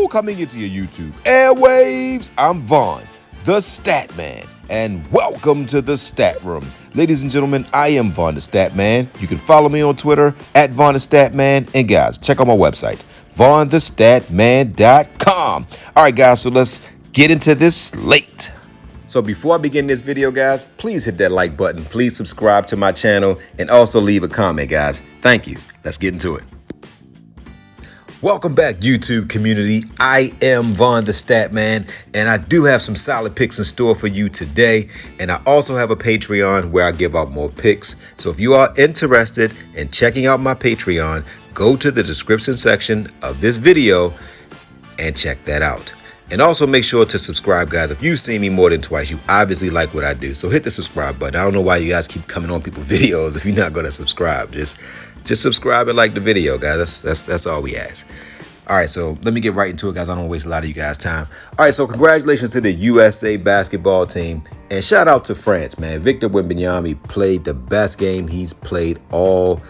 coming into your YouTube airwaves. I'm Vaughn, the Stat Man, and welcome to the Stat Room. Ladies and gentlemen, I am Vaughn the Stat Man. You can follow me on Twitter at VonnTheStatman. And guys, check out my website, VonnTheStatman.com. All right, guys, so let's get into this slate. So before I begin this video, guys, please hit that like button. Please subscribe to my channel and also leave a comment, guys. Thank you. Let's get into it. Welcome back, YouTube community. I am Vaughn the Stat Man, and I do have some solid picks in store for you today. And I also have a Patreon where I give out more picks. So if you are interested in checking out my Patreon, go to the description section of this video and check that out. And also make sure to subscribe, guys. If you've seen me more than twice, you obviously like what I do. So hit the subscribe button. I don't know why you guys keep coming on people's videos if you're not going to subscribe. Just subscribe and like the video, guys. That's all we ask. All right, so let me get right into it, guys. I don't want to waste a lot of you guys' time. All right, so congratulations to the USA basketball team. And shout out to France, man. Victor Wembanyama played the best game he's played all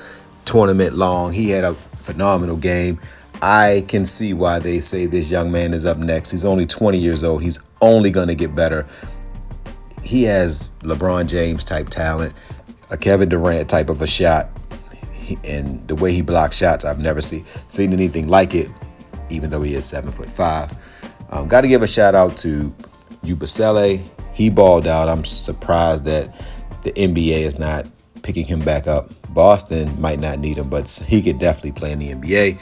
tournament long. He had a phenomenal game. I can see why they say this young man is up next. He's only 20 years old. He's only going to get better. He has LeBron James type talent, a Kevin Durant type of a shot. And the way he blocks shots, I've never seen anything like it, even though he is 7'5". Got to give a shout out to Ubasele. He balled out. I'm surprised that the NBA is not picking him back up. Boston might not need him, but he could definitely play in the NBA.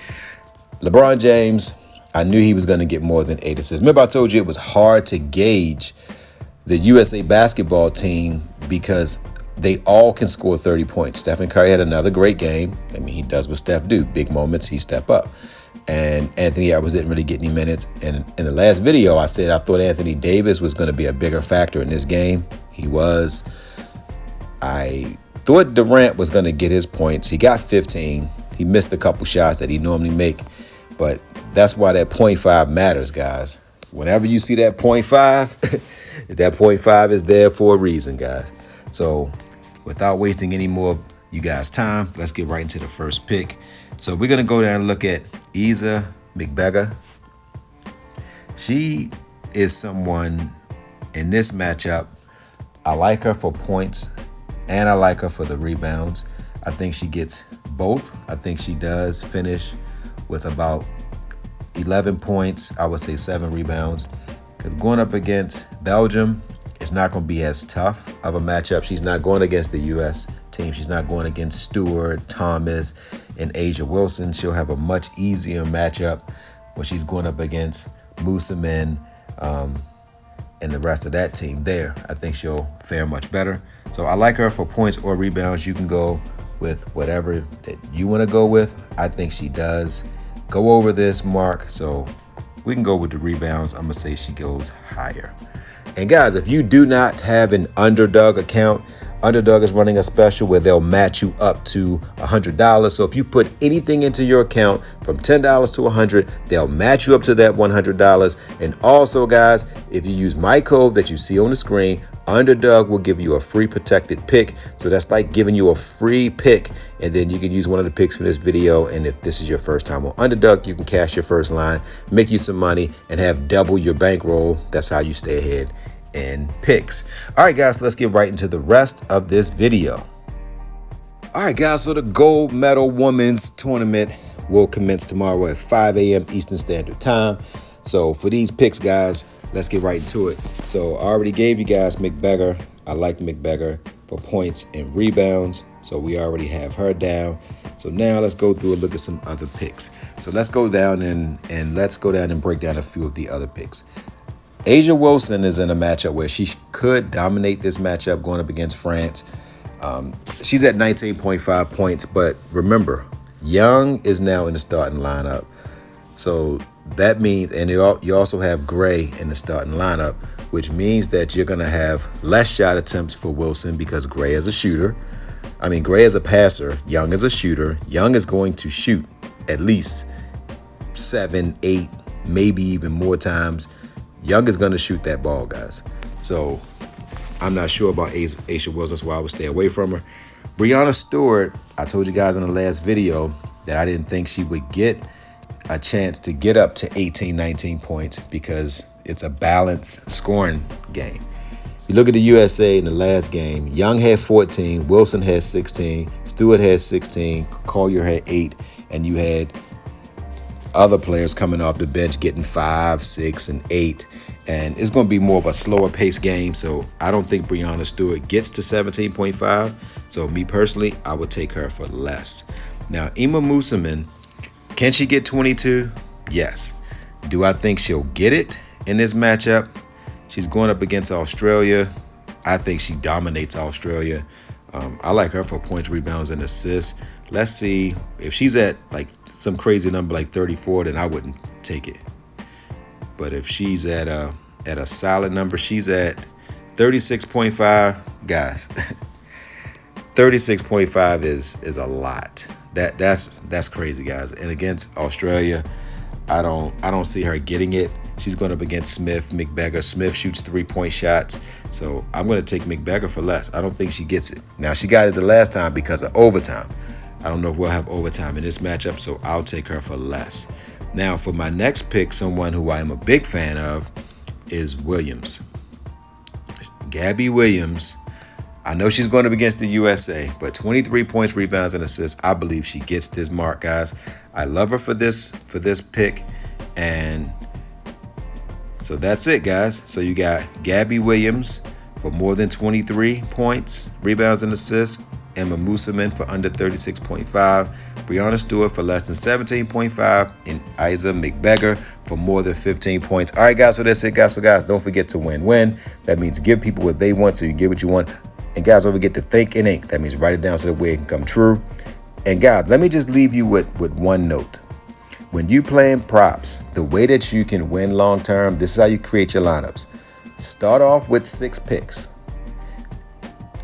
LeBron James, I knew he was going to get more than 8 assists. Remember, I told you it was hard to gauge the USA basketball team because they all can score 30 points. Stephen Curry had another great game. I mean, he does what Steph do. Big moments, he step up. And Anthony Edwards didn't really get any minutes. And in the last video, I said I thought Anthony Davis was going to be a bigger factor in this game. He was. I thought Durant was going to get his points. He got 15. He missed a couple shots that he normally make. But that's why that 0.5 matters, guys. Whenever you see that 0.5, that 0.5 is there for a reason, guys. So without wasting any more of you guys' time, let's get right into the first pick. So we're going to go down and look at Isa McBeggar. She is someone in this matchup. I like her for points and I like her for the rebounds. I think she gets both. I think she does finish with about 11 points. I would say 7 rebounds. Because going up against Belgium, it's not going to be as tough of a matchup. She's not going against the U.S. team. She's not going against Stewart, Thomas, and Asia Wilson. She'll have a much easier matchup when she's going up against Musa Men and the rest of that team there. I think she'll fare much better. So I like her for points or rebounds. You can go with whatever that you want to go with. I think she does go over this mark. So we can go with the rebounds. I'm going to say she goes higher. And guys, if you do not have an Underdog account, Underdog is running a special where they'll match you up to $100. So if you put anything into your account from $10 to $100, they'll match you up to that $100. And also, guys, if you use my code that you see on the screen, Underdog will give you a free protected pick. So that's like giving you a free pick, and then you can use one of the picks from this video. And if this is your first time on Underdog, you can cash your first line, make you some money, and have double your bankroll. That's how you stay ahead in picks. All right, guys, let's get right into the rest of this video. All right, guys, so the gold medal women's tournament will commence tomorrow at 5 a.m. Eastern Standard Time. So for these picks, guys, let's get right into it. So I already gave you guys McBeggar. I like McBeggar for points and rebounds. So we already have her down. So now let's go through and look at some other picks. So let's go down and break down a few of the other picks. Asia Wilson is in a matchup where she could dominate this matchup going up against France. She's at 19.5 points, but remember, Young is now in the starting lineup. So that means, and you also have Gray in the starting lineup, which means that you're going to have less shot attempts for Wilson because Gray is a shooter. I mean, Gray is a passer. Young is a shooter. Young is going to shoot at least 7, 8, maybe even more times. Young is going to shoot that ball, guys. So I'm not sure about Asia Wilson. That's why I would stay away from her. Breanna Stewart, I told you guys in the last video that I didn't think she would get a chance to get up to 18, 19 points because it's a balanced scoring game. You look at the USA in the last game, Young had 14, Wilson had 16, Stewart had 16, Collier had 8, and you had other players coming off the bench getting 5, 6, and 8. And it's going to be more of a slower pace game, so I don't think Breanna Stewart gets to 17.5. So me personally, I would take her for less. Now, Ima Musaman, can she get 22? Yes. Do I think she'll get it in this matchup? She's going up against Australia. I think she dominates Australia. I like her for points, rebounds, and assists. Let's see. If she's at like some crazy number like 34, then I wouldn't take it. But if she's at a solid number, she's at 36.5. Guys, 36.5 is a lot. That's crazy, guys. And against Australia, I don't see her getting it. She's going up against Smith, McBeggar. Smith shoots 3-point shots, so I'm going to take McBeggar for less. I don't think she gets it. Now, she got it the last time because of overtime. I don't know if we'll have overtime in this matchup, so I'll take her for less. Now, for my next pick, someone who I am a big fan of is Williams. Gabby Williams. I know she's going up against the USA, but 23 points, rebounds, and assists. I believe she gets this mark, guys. I love her for this pick, and so that's it, guys. So you got Gabby Williams for more than 23 points, rebounds, and assists. Emma Musaman for under 36.5. Breanna Stewart for less than 17.5. And Isa McBeggar for more than 15 points. All right, guys, so that's it, guys. For guys, don't forget to win-win. That means give people what they want so you get what you want. And guys, don't forget to think and ink. That means write it down so that way it can come true. And guys, let me just leave you with one note. When you playing props, the way that you can win long term, this is how you create your lineups. Start off with 6 picks.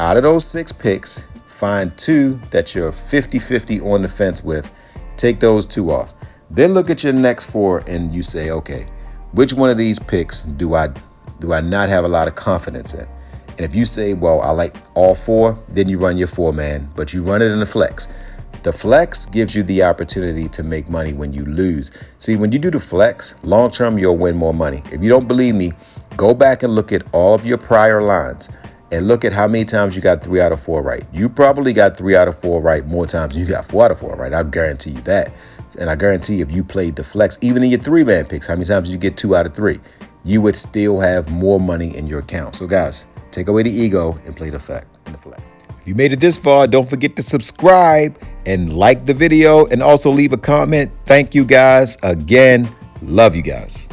Out of those 6 picks, find 2 that you're 50-50 on the fence with. Take those 2 off. Then look at your next 4 and you say, okay, which one of these picks do I not have a lot of confidence in? And if you say, well, I like all 4, then you run your 4-man, but you run it in the flex. The flex gives you the opportunity to make money when you lose. See, when you do the flex, long term, you'll win more money. If you don't believe me, go back and look at all of your prior lines and look at how many times you got 3 out of 4 right. You probably got 3 out of 4 right more times than you got 4 out of 4 right. I guarantee you that. And I guarantee if you played the flex, even in your 3-man picks, how many times did you get 2 out of 3? You would still have more money in your account. So guys, take away the ego and play the flex. If you made it this far, don't forget to subscribe and like the video and also leave a comment. Thank you guys again. Love you guys.